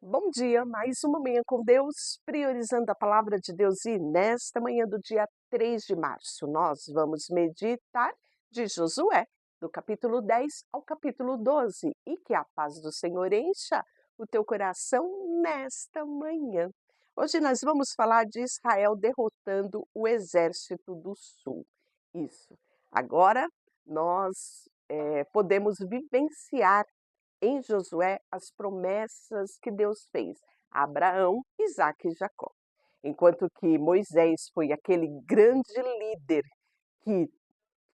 Bom dia, mais uma manhã com Deus, priorizando a palavra de Deus. E nesta manhã do dia 3 de março, nós vamos meditar de Josué, do capítulo 10 ao capítulo 12. E que a paz do Senhor encha o teu coração nesta manhã. Hoje nós vamos falar de Israel derrotando o exército do sul. Isso. Agora nós podemos vivenciar em Josué as promessas que Deus fez a Abraão, Isaque e Jacó. Enquanto que Moisés foi aquele grande líder que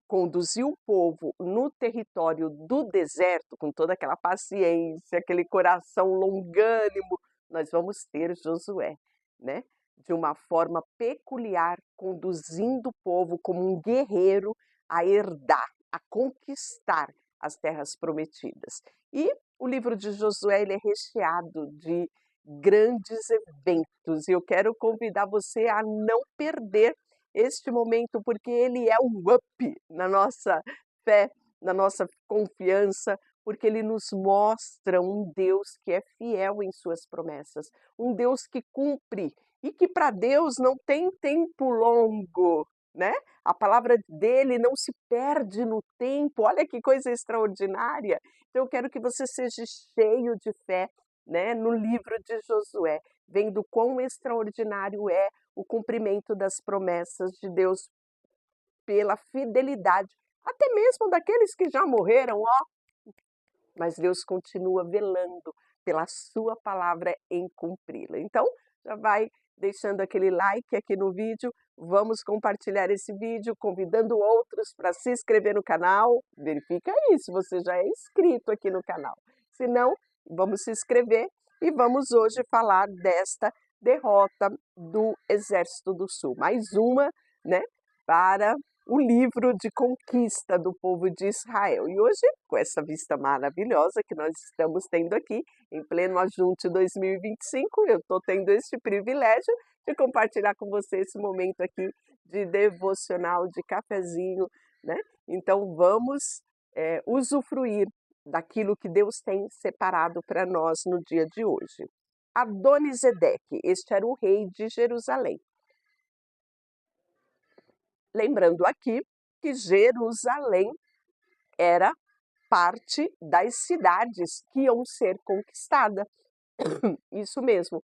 conduziu o povo no território do deserto, com toda aquela paciência, aquele coração longânimo, nós vamos ter Josué, né? De uma forma peculiar, conduzindo o povo como um guerreiro a herdar, a conquistar as terras prometidas. E o livro de Josué ele é recheado de grandes eventos e eu quero convidar você a não perder este momento, porque ele é um up na nossa fé, na nossa confiança, porque ele nos mostra um Deus que é fiel em suas promessas, um Deus que cumpre e que para Deus não tem tempo longo, né? A palavra dele não se perde no tempo. Olha que coisa extraordinária. Então eu quero que você seja cheio de fé, né, no livro de Josué, vendo quão extraordinário é o cumprimento das promessas de Deus pela fidelidade, até mesmo daqueles que já morreram, ó, mas Deus continua velando pela sua palavra em cumpri-la. Então, já vai deixando aquele like aqui no vídeo, vamos compartilhar esse vídeo, convidando outros para se inscrever no canal. Verifica aí se você já é inscrito aqui no canal. Se não, vamos se inscrever e vamos hoje falar desta derrota do Exército do Sul. Mais uma, né, para o livro de conquista do povo de Israel. E hoje, com essa vista maravilhosa que nós estamos tendo aqui, em pleno Ajunte 2025, eu estou tendo este privilégio de compartilhar com você esse momento aqui de devocional, de cafezinho, né? Então vamos usufruir daquilo que Deus tem separado para nós no dia de hoje. Adonisedeque, este era o rei de Jerusalém. Lembrando aqui que Jerusalém era parte das cidades que iam ser conquistadas. Isso mesmo,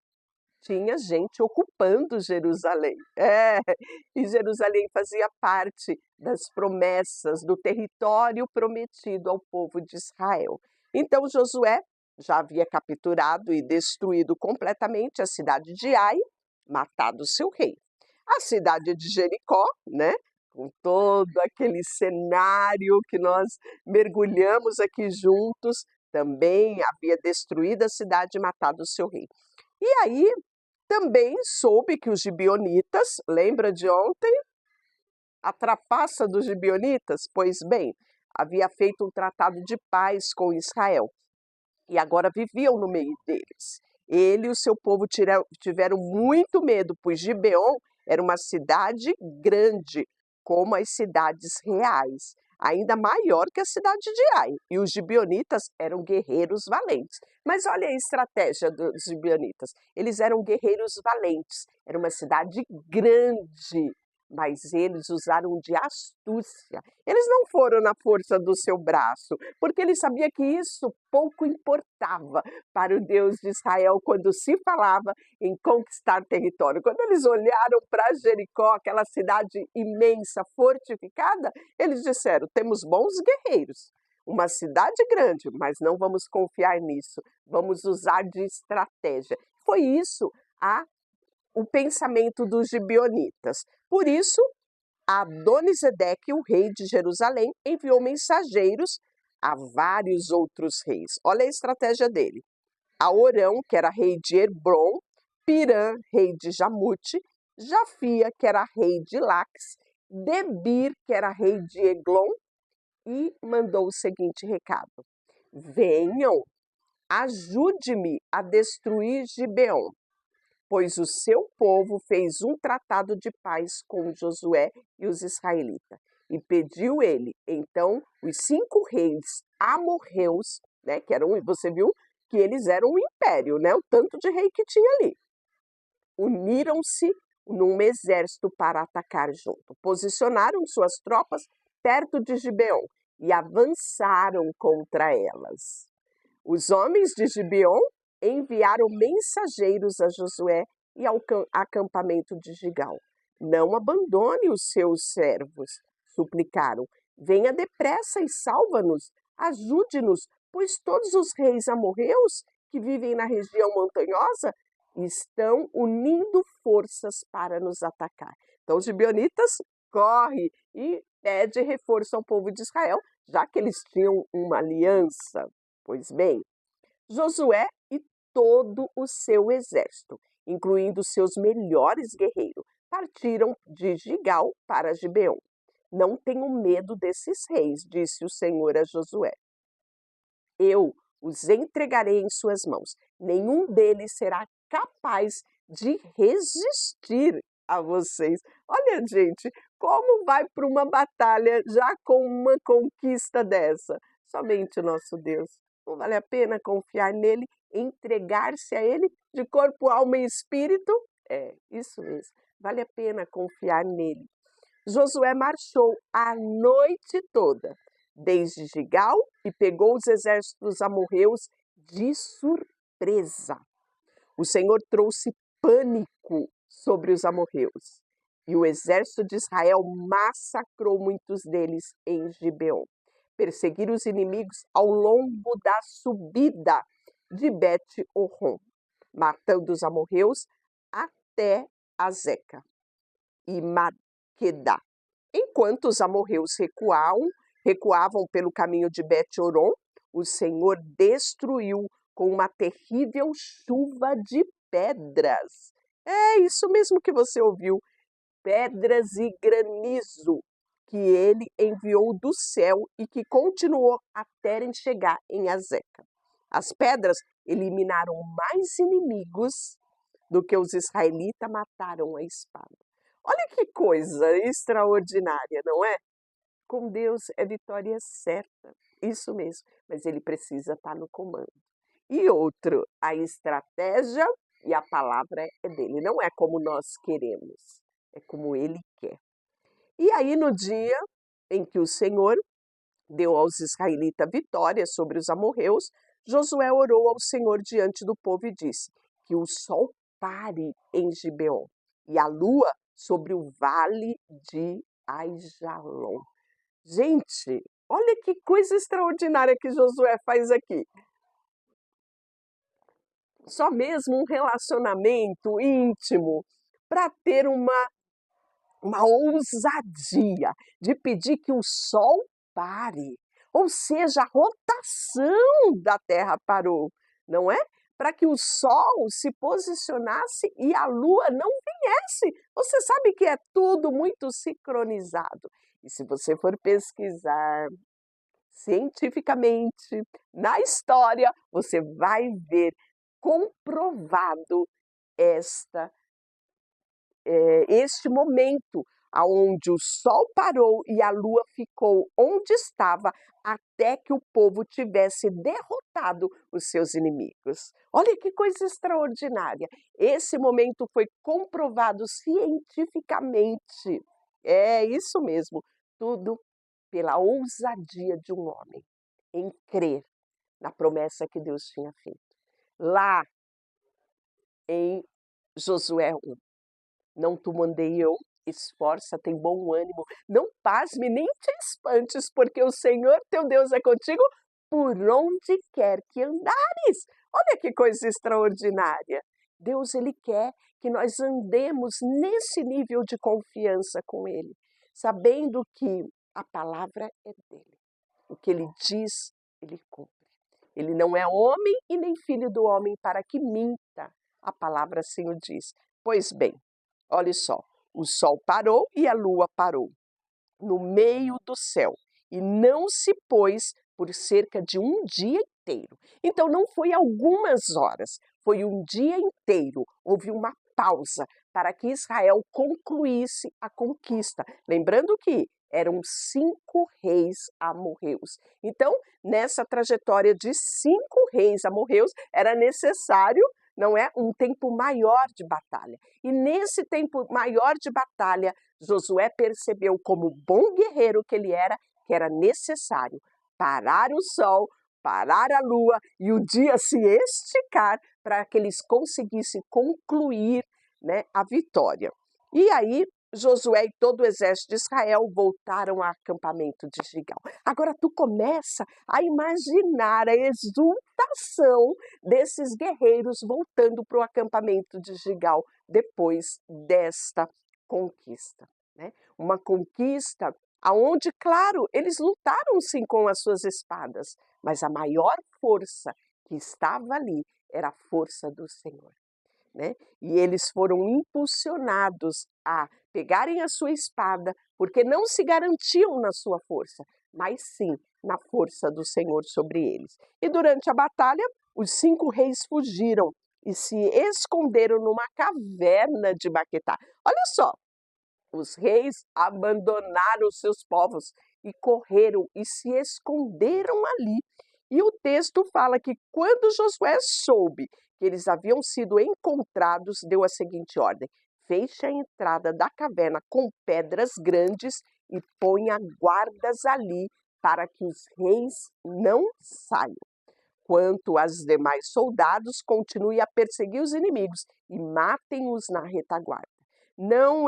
tinha gente ocupando Jerusalém. E Jerusalém fazia parte das promessas do território prometido ao povo de Israel. Então Josué já havia capturado e destruído completamente a cidade de Ai, matado seu rei. A cidade de Jericó, né, com todo aquele cenário que nós mergulhamos aqui juntos, também havia destruído a cidade e matado o seu rei. E aí também soube que os gibeonitas, lembra de ontem? A trapaça dos gibeonitas? Pois bem, havia feito um tratado de paz com Israel e agora viviam no meio deles. Ele e o seu povo tiveram muito medo, pois Gibeon era uma cidade grande, como as cidades reais, ainda maior que a cidade de Ai. E os gibeonitas eram guerreiros valentes. Mas olha a estratégia dos gibeonitas. Eles eram guerreiros valentes. Era uma cidade grande, mas eles usaram de astúcia. Eles não foram na força do seu braço, porque ele sabia que isso pouco importava para o Deus de Israel quando se falava em conquistar território. Quando eles olharam para Jericó, aquela cidade imensa, fortificada, eles disseram: temos bons guerreiros, uma cidade grande, mas não vamos confiar nisso, vamos usar de estratégia. Foi isso o pensamento dos gibeonitas. Por isso, Adonisedeque, o rei de Jerusalém, enviou mensageiros a vários outros reis. Olha a estratégia dele. A Orão, que era rei de Hebron, Pirã, rei de Jamute, Jafia, que era rei de Laques, Debir, que era rei de Eglon, e mandou o seguinte recado: venham, ajude-me a destruir Gibeon, pois o seu povo fez um tratado de paz com Josué e os israelitas. E pediu ele, então, os 5 reis amorreus, né, que eram, você viu, que eles eram um império, né? O tanto de rei que tinha ali. Uniram-se num exército para atacar junto. Posicionaram suas tropas perto de Gibeon e avançaram contra elas. Os homens de Gibeon enviaram mensageiros a Josué e ao acampamento de Gigal. Não abandone os seus servos, suplicaram. Venha depressa e salva-nos, ajude-nos, pois todos os reis amorreus que vivem na região montanhosa estão unindo forças para nos atacar. Então os gibeonitas correm e pede reforço ao povo de Israel, já que eles tinham uma aliança. Pois bem, Josué e todo o seu exército, incluindo seus melhores guerreiros, partiram de Gigal para Gibeon. Não tenho medo desses reis, disse o Senhor a Josué. Eu os entregarei em suas mãos. Nenhum deles será capaz de resistir a vocês. Olha, gente, como vai para uma batalha já com uma conquista dessa? Somente o nosso Deus. Não vale a pena confiar nele, entregar-se a ele de corpo, alma e espírito? É, isso mesmo. Vale a pena confiar nele. Josué marchou a noite toda, desde Gigal, e pegou os exércitos amorreus de surpresa. O Senhor trouxe pânico sobre os amorreus, e o exército de Israel massacrou muitos deles em Gibeon. Perseguiram os inimigos ao longo da subida de Bet-Horon, matando os amorreus até Azeca e Maquedá. Enquanto os amorreus recuavam pelo caminho de Bet-Horon, o Senhor destruiu com uma terrível chuva de pedras. É isso mesmo que você ouviu, pedras e granizo que ele enviou do céu e que continuou até chegar em Azeca. As pedras eliminaram mais inimigos do que os israelitas mataram a espada. Olha que coisa extraordinária, não é? Com Deus é vitória certa, isso mesmo, mas ele precisa estar no comando. E outro, a estratégia e a palavra é dele, não é como nós queremos, é como ele quer. E aí no dia em que o Senhor deu aos israelitas vitória sobre os amorreus, Josué orou ao Senhor diante do povo e disse: que o sol pare em Gibeon e a lua sobre o vale de Aijalon. Gente, olha que coisa extraordinária que Josué faz aqui. Só mesmo um relacionamento íntimo para ter uma ousadia de pedir que o sol pare, ou seja, a rotação da Terra parou, não é? Para que o Sol se posicionasse e a Lua não viesse. Você sabe que é tudo muito sincronizado. E se você for pesquisar cientificamente na história, você vai ver comprovado este momento aonde o sol parou e a lua ficou onde estava até que o povo tivesse derrotado os seus inimigos. Olha que coisa extraordinária! Esse momento foi comprovado cientificamente. É isso mesmo, tudo pela ousadia de um homem em crer na promessa que Deus tinha feito. Lá em Josué 1. Não te mandei eu, esforça, tem bom ânimo, não pasme nem te espantes, porque o Senhor teu Deus é contigo por onde quer que andares. Olha que coisa extraordinária. Deus, Ele quer que nós andemos nesse nível de confiança com Ele, sabendo que a palavra é dEle. O que Ele diz, Ele cumpre. Ele não é homem e nem filho do homem para que minta. A palavra assim o diz. Pois bem, olha só, o sol parou e a lua parou no meio do céu e não se pôs por cerca de um dia inteiro. Então não foi algumas horas, foi um dia inteiro. Houve uma pausa para que Israel concluísse a conquista. Lembrando que Eram 5 reis amorreus. Então, nessa trajetória de 5 reis amorreus, era necessário, não é, um tempo maior de batalha. E nesse tempo maior de batalha, Josué percebeu, como bom guerreiro que ele era, que era necessário parar o sol, parar a lua e o dia se esticar para que eles conseguissem concluir, né, a vitória. E aí, Josué e todo o exército de Israel voltaram ao acampamento de Gigal. Agora tu começa a imaginar a exultação desses guerreiros voltando para o acampamento de Gigal depois desta conquista, né? Uma conquista aonde, claro, eles lutaram sim com as suas espadas, mas a maior força que estava ali era a força do Senhor, né? E eles foram impulsionados a pegarem a sua espada, porque não se garantiam na sua força, mas sim na força do Senhor sobre eles. E durante a batalha, os 5 reis fugiram e se esconderam numa caverna de Maquetá. Olha só, os reis abandonaram os seus povos e correram e se esconderam ali. E o texto fala que quando Josué soube que eles haviam sido encontrados, deu a seguinte ordem: feche a entrada da caverna com pedras grandes e ponha guardas ali para que os reis não saiam. Quanto aos demais soldados, continue a perseguir os inimigos e matem-os na retaguarda. Não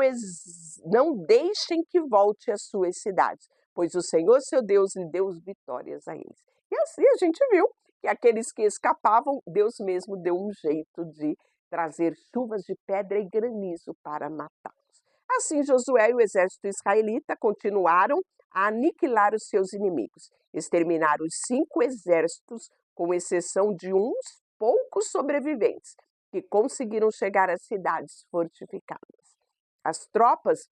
deixem que volte às suas cidades, pois o Senhor, seu Deus, lhe deu vitórias a eles. E assim a gente viu que aqueles que escapavam, Deus mesmo deu um jeito de trazer chuvas de pedra e granizo para matá-los. Assim, Josué e o exército israelita continuaram a aniquilar os seus inimigos. Exterminaram os 5 exércitos, com exceção de uns poucos sobreviventes, que conseguiram chegar às cidades fortificadas. As tropas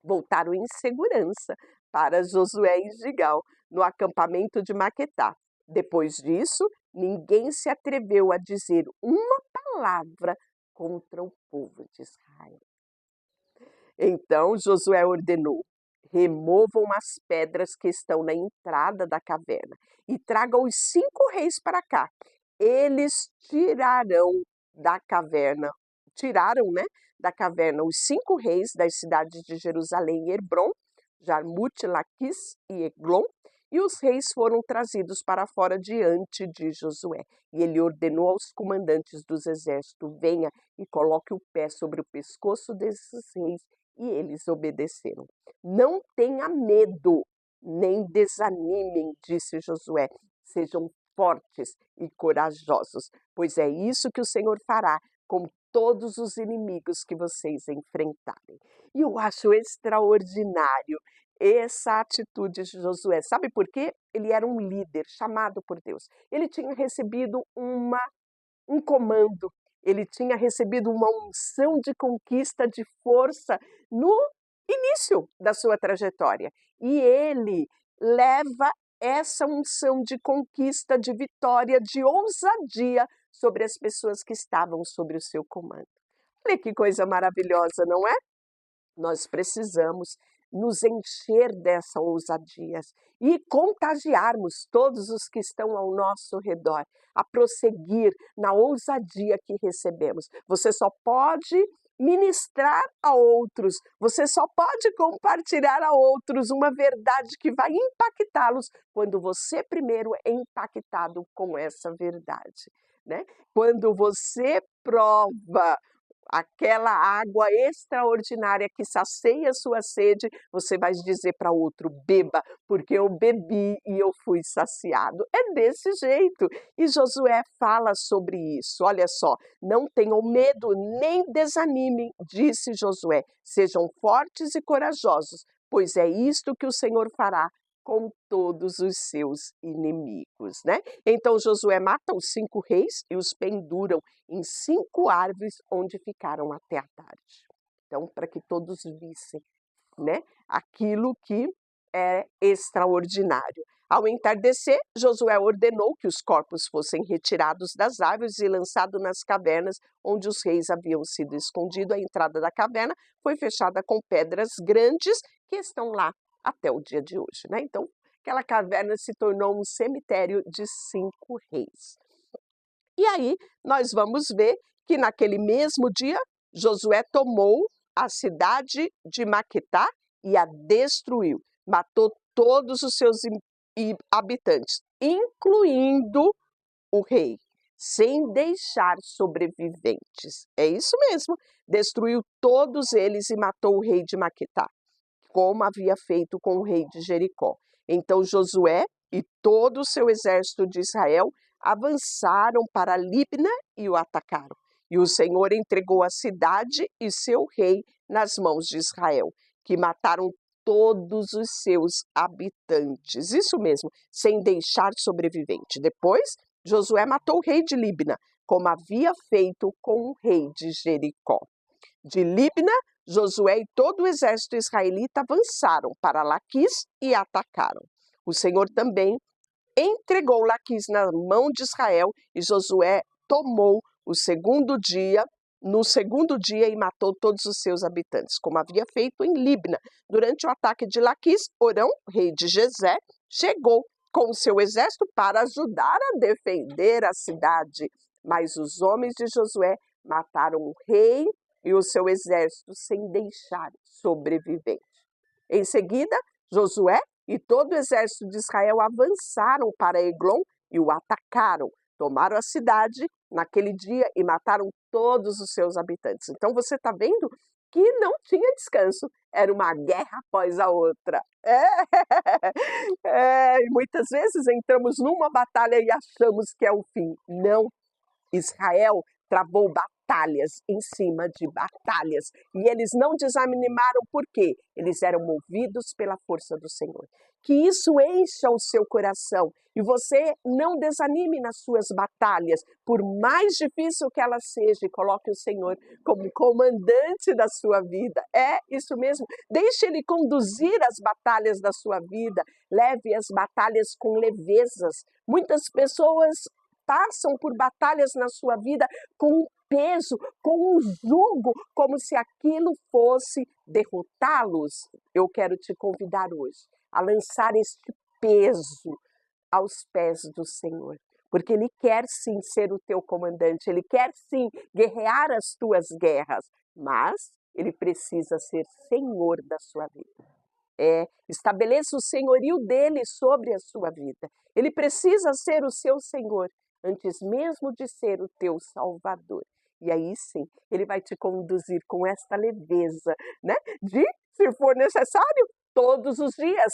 voltaram em segurança para Josué e Gigal, no acampamento de Maquetá. Depois disso, ninguém se atreveu a dizer uma palavra contra o povo de Israel. Então Josué ordenou: removam as pedras que estão na entrada da caverna e tragam os 5 reis para cá. Eles tiraram da caverna, né, da caverna os 5 reis das cidades de Jerusalém e Hebrom, Jarmute, Laquis e Eglon, e os reis foram trazidos para fora diante de Josué. E ele ordenou aos comandantes dos exércitos: venha e coloque o pé sobre o pescoço desses reis, e eles obedeceram. Não tenha medo, nem desanimem, disse Josué, sejam fortes e corajosos, pois é isso que o Senhor fará com todos os inimigos que vocês enfrentarem. E eu acho extraordinário essa atitude de Josué. Sabe por quê? Ele era um líder chamado por Deus. Ele tinha recebido um comando, ele tinha recebido uma unção de conquista, de força no início da sua trajetória. E ele leva essa unção de conquista, de vitória, de ousadia sobre as pessoas que estavam sob o seu comando. Olha que coisa maravilhosa, não é? Nós precisamos nos encher dessa ousadia e contagiarmos todos os que estão ao nosso redor a prosseguir na ousadia que recebemos. Você só pode ministrar a outros, você só pode compartilhar a outros uma verdade que vai impactá-los quando você primeiro é impactado com essa verdade, né? Quando você prova aquela água extraordinária que sacia sua sede, você vai dizer para outro: beba, porque eu bebi e eu fui saciado. É desse jeito. E Josué fala sobre isso. Olha só: não tenham medo nem desanimem, disse Josué. Sejam fortes e corajosos, pois é isto que o Senhor fará com todos os seus inimigos, né? Então Josué mata os 5 reis e os penduram em 5 árvores onde ficaram até a tarde. Então, para que todos vissem, né, aquilo que é extraordinário. Ao entardecer, Josué ordenou que os corpos fossem retirados das árvores e lançados nas cavernas onde os reis haviam sido escondidos. A entrada da caverna foi fechada com pedras grandes que estão lá até o dia de hoje, né? Então, aquela caverna se tornou um cemitério de 5 reis. E aí nós vamos ver que naquele mesmo dia Josué tomou a cidade de Maquetá e a destruiu, matou todos os seus habitantes, incluindo o rei, sem deixar sobreviventes. É isso mesmo, destruiu todos eles e matou o rei de Maquetá, como havia feito com o rei de Jericó. Então Josué e todo o seu exército de Israel avançaram para Libna e o atacaram. E o Senhor entregou a cidade e seu rei nas mãos de Israel, que mataram todos os seus habitantes. Isso mesmo, sem deixar sobrevivente. Depois, Josué matou o rei de Libna, como havia feito com o rei de Jericó. De Libna, Josué e todo o exército israelita avançaram para Laquis e atacaram. O Senhor também entregou Laquis na mão de Israel e Josué tomou no segundo dia e matou todos os seus habitantes, como havia feito em Libna. Durante o ataque de Laquis, Orão, rei de Gezé, chegou com o seu exército para ajudar a defender a cidade. Mas os homens de Josué mataram o rei e o seu exército sem deixar sobrevivente. Em seguida, Josué e todo o exército de Israel avançaram para Eglon e o atacaram. Tomaram a cidade naquele dia e mataram todos os seus habitantes. Então você está vendo que não tinha descanso, era uma guerra após a outra. E muitas vezes entramos numa batalha e achamos que é o fim. Não, Israel travou batalhas em cima de batalhas. E eles não desanimaram por quê? Eles eram movidos pela força do Senhor. Que isso encha o seu coração e você não desanime nas suas batalhas, por mais difícil que ela seja, e coloque o Senhor como comandante da sua vida. É isso mesmo. Deixe Ele conduzir as batalhas da sua vida. Leve as batalhas com levezas. Muitas pessoas passam por batalhas na sua vida com um peso, com um jugo, como se aquilo fosse derrotá-los. Eu quero te convidar hoje a lançar este peso aos pés do Senhor, porque Ele quer sim ser o teu comandante, Ele quer sim guerrear as tuas guerras, mas Ele precisa ser Senhor da sua vida. Estabeleça o senhorio dele sobre a sua vida. Ele precisa ser o seu Senhor, antes mesmo de ser o teu Salvador. E aí sim, Ele vai te conduzir com esta leveza, né? De, se for necessário, todos os dias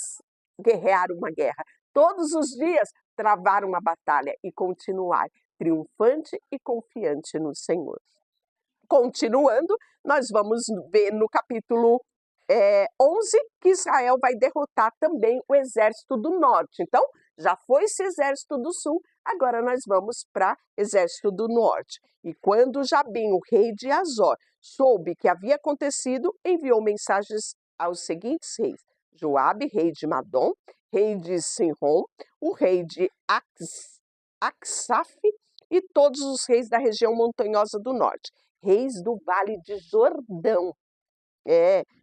guerrear uma guerra, todos os dias travar uma batalha e continuar triunfante e confiante no Senhor. Continuando, nós vamos ver no capítulo 11 que Israel vai derrotar também o exército do norte. Então, já foi esse exército do sul, agora nós vamos para o exército do norte. E quando Jabim, o rei de Azor, soube que havia acontecido, enviou mensagens aos seguintes reis: Joabe, rei de Madom, rei de Sinrom, o rei de Aksaf e todos os reis da região montanhosa do norte, reis do vale de Jordão,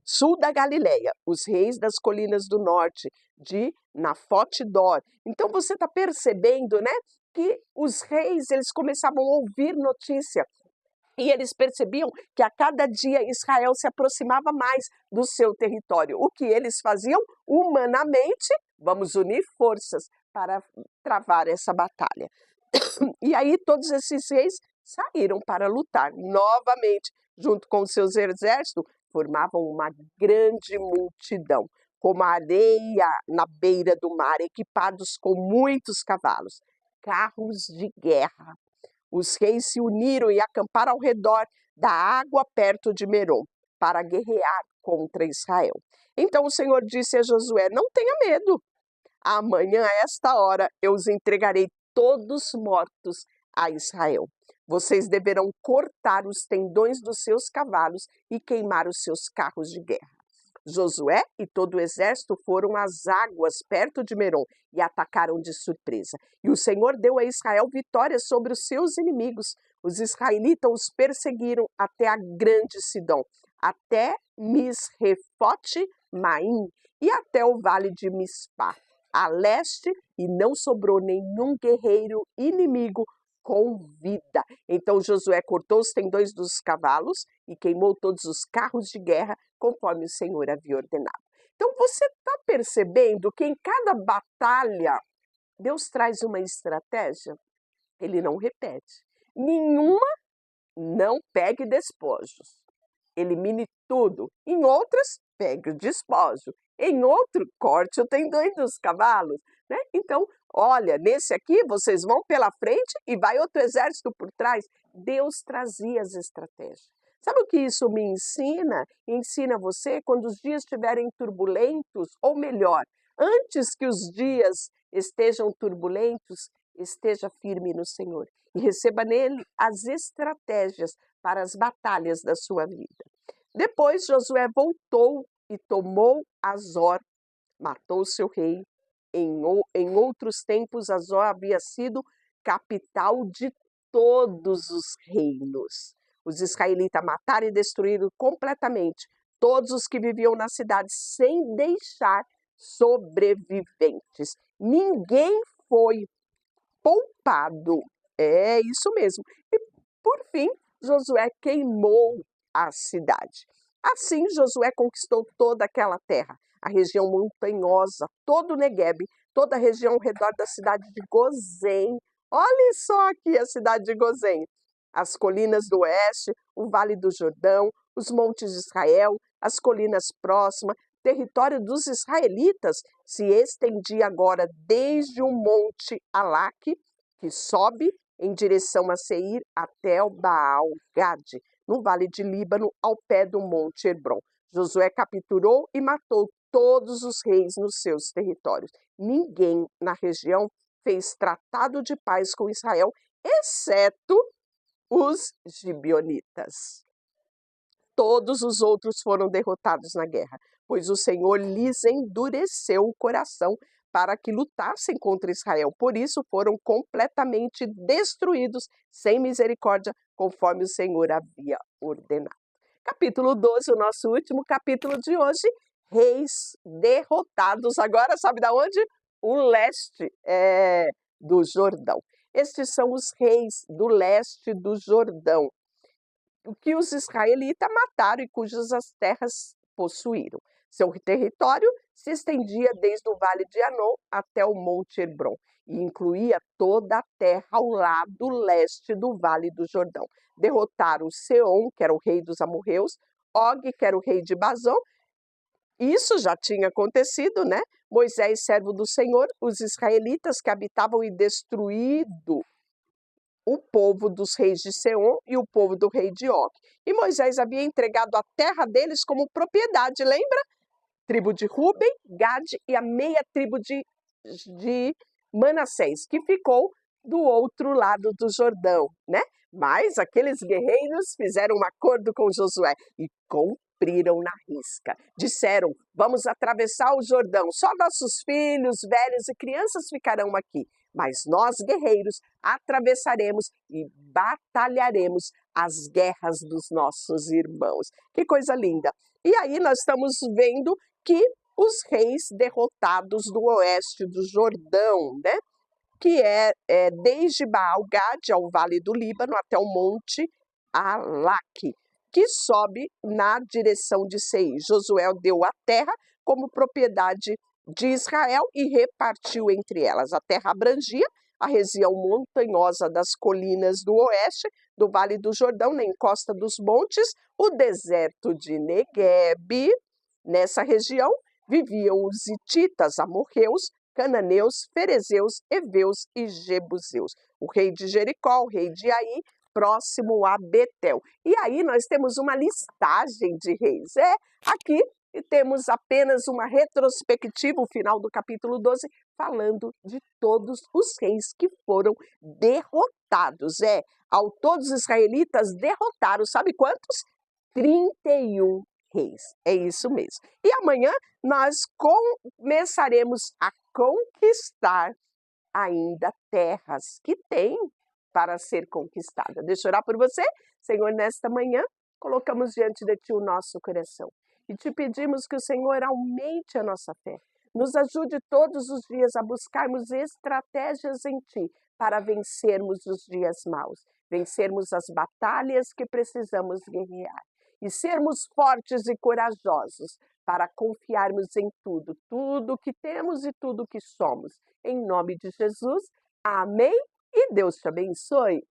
sul da Galileia, os reis das colinas do norte, de Nafote-Dor. Então você está percebendo, né, que os reis eles começavam a ouvir notícia e eles percebiam que a cada dia Israel se aproximava mais do seu território. O que eles faziam? Humanamente, vamos unir forças para travar essa batalha. E aí todos esses reis saíram para lutar novamente, junto com seus exércitos, formavam uma grande multidão, como a areia na beira do mar, equipados com muitos cavalos, carros de guerra. Os reis se uniram e acamparam ao redor da água perto de Merom, para guerrear contra Israel. Então o Senhor disse a Josué: não tenha medo, amanhã a esta hora eu os entregarei todos mortos a Israel. Vocês deverão cortar os tendões dos seus cavalos e queimar os seus carros de guerra. Josué e todo o exército foram às águas perto de Merom e atacaram de surpresa. E o Senhor deu a Israel vitória sobre os seus inimigos. Os israelitas os perseguiram até a grande Sidom, até Misrefote Maim, e até o vale de Mispá, a leste, e não sobrou nenhum guerreiro inimigo com vida. Então Josué cortou os tendões dos cavalos e queimou todos os carros de guerra, conforme o Senhor havia ordenado. Então você está percebendo que em cada batalha Deus traz uma estratégia? Ele não repete. Nenhuma não pegue despojos. Elimine tudo. Em outras, pegue o despojo. Em outro, corte o tendão dos cavalos. Né? Então, olha, nesse aqui vocês vão pela frente e vai outro exército por trás. Deus trazia as estratégias. Sabe o que isso me ensina? Ensina você quando os dias estiverem turbulentos, ou melhor, antes que os dias estejam turbulentos, esteja firme no Senhor e receba nele as estratégias para as batalhas da sua vida. Depois Josué voltou e tomou Azor, matou seu rei. Em outros tempos, Azor havia sido capital de todos os reinos. Os israelitas mataram e destruíram completamente todos os que viviam na cidade, sem deixar sobreviventes. Ninguém foi poupado. É isso mesmo. E, por fim, Josué queimou a cidade. Assim, Josué conquistou toda aquela terra, a região montanhosa, todo o Neguebe, toda a região ao redor da cidade de Gozém. Olha só aqui a cidade de Gozém. As colinas do oeste, o Vale do Jordão, os montes de Israel, as colinas próximas, território dos israelitas se estendia agora desde o monte Alaque, que sobe em direção a Seir, até o Baal-Gade, no vale de Líbano, ao pé do monte Hebron. Josué capturou e matou todos os reis nos seus territórios. Ninguém na região fez tratado de paz com Israel, exceto os gibeonitas. Todos os outros foram derrotados na guerra, pois o Senhor lhes endureceu o coração para que lutassem contra Israel. Por isso foram completamente destruídos, sem misericórdia, conforme o Senhor havia ordenado. Capítulo 12, o nosso último capítulo de hoje, reis derrotados. Agora, sabe da onde? O leste do Jordão. Estes são os reis do leste do Jordão, o que os israelitas mataram e cujas as terras possuíram. Seu território se estendia desde o vale de Anon até o monte Hebron e incluía toda a terra ao lado leste do vale do Jordão. Derrotaram Seom, que era o rei dos amorreus, Og, que era o rei de Bazã. Isso já tinha acontecido, né? Moisés, servo do Senhor, os israelitas que habitavam e destruído o povo dos reis de Seom e o povo do rei de Og. E Moisés havia entregado a terra deles como propriedade, lembra? Tribo de Ruben, Gade e a meia tribo de Manassés, que ficou do outro lado do Jordão, né? Mas aqueles guerreiros fizeram um acordo com Josué e cumpriram na risca. Disseram, vamos atravessar o Jordão, só nossos filhos, velhos e crianças ficarão aqui. Mas nós, guerreiros, atravessaremos e batalharemos as guerras dos nossos irmãos. Que coisa linda! E aí nós estamos vendo que os reis derrotados do oeste do Jordão, né? Que é desde Baal-Gade, ao vale do Líbano, até o monte Alaque, que sobe na direção de Seir. Josué deu a terra como propriedade de Israel e repartiu entre elas. A terra abrangia a região montanhosa das colinas do oeste, do Vale do Jordão, na encosta dos montes, o deserto de Neguebe. Nessa região viviam os hititas, amorreus, cananeus, ferezeus, heveus e jebuseus. O rei de Jericó, o rei de Ai, próximo a Betel. E aí nós temos uma listagem de reis. Aqui temos apenas uma retrospectiva, o final do capítulo 12, falando de todos os reis que foram derrotados. Ao todos os israelitas derrotaram, sabe quantos? 31 reis. É isso mesmo. E amanhã nós começaremos a conquistar ainda terras que tem para ser conquistada. Deixa eu orar por você. Senhor, nesta manhã, colocamos diante de Ti o nosso coração. e te pedimos que o Senhor aumente a nossa fé. Nos ajude todos os dias a buscarmos estratégias em Ti para vencermos os dias maus, vencermos as batalhas que precisamos guerrear e sermos fortes e corajosos para confiarmos em tudo, tudo que temos e tudo que somos. Em nome de Jesus, amém e Deus te abençoe.